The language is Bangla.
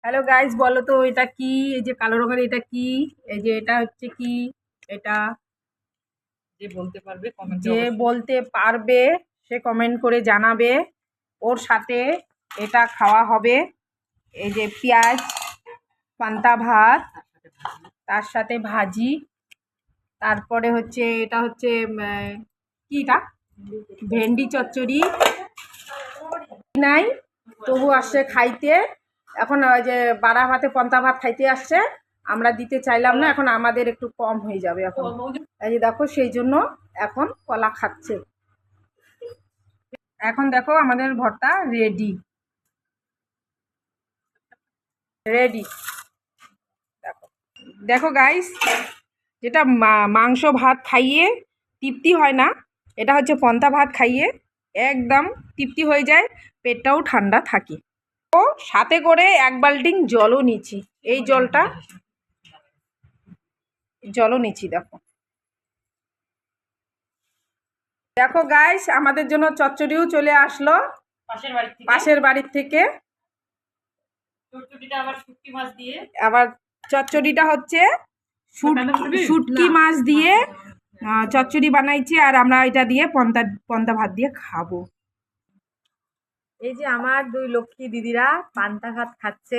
হ্যালো গাইস, বলো তো এটা কি? এই যে কালো রঙের এটা কি? এই যে এটা হচ্ছে কি? এটা যে বলতে পারবে কমেন্টে যে অবশ্যই। বলতে পারবে সে কমেন্ট করে জানাবে। ওর সাথে এটা খাওয়া হবে। এই যে পেঁয়াজ, পান্তা ভাত, তার সাথে ভাজি, তারপরে হচ্ছে এটা হচ্ছে কি এটা? ভেন্ডি চচ্চড়ি। নাই, তবু আসছে খাইতে। এখন ওই যে বাড়া ভাতে পান্তা ভাত খাইতে আসছে, আমরা দিতে চাইলাম না, এখন আমাদের একটু কম হয়ে যাবে এখন। এই যে দেখো, সেই জন্য এখন কলা খাচ্ছে। এখন দেখো আমাদের ভর্তা রেডি রেডি। দেখো দেখো গাইস, যেটা মাংস ভাত খাইয়ে তৃপ্তি হয় না, এটা হচ্ছে পান্তা ভাত খাইয়ে একদম তৃপ্তি হয়ে যায়, পেটটাও ঠান্ডা থাকে। ও সাথে করে এক বালতিং জলও নিচ্ছি। এই জলও নিচ্ছি। দেখো দেখো গাইস, আমাদের জন্য চচ্চড়িও চলে আসলো পাশের বাড়ির থেকে। চচ্চড়িটা আবার শুটকি মাছ দিয়ে, আবার চচ্চড়িটা হচ্ছে শুটকি মাছ দিয়ে চচ্চড়ি বানাইছি, আর আমরা এটা দিয়ে পন্তা ভাত দিয়ে খাবো। এই যে আমার দুই লক্ষ্মী দিদিরা পান্তা ভাত খাচ্ছে।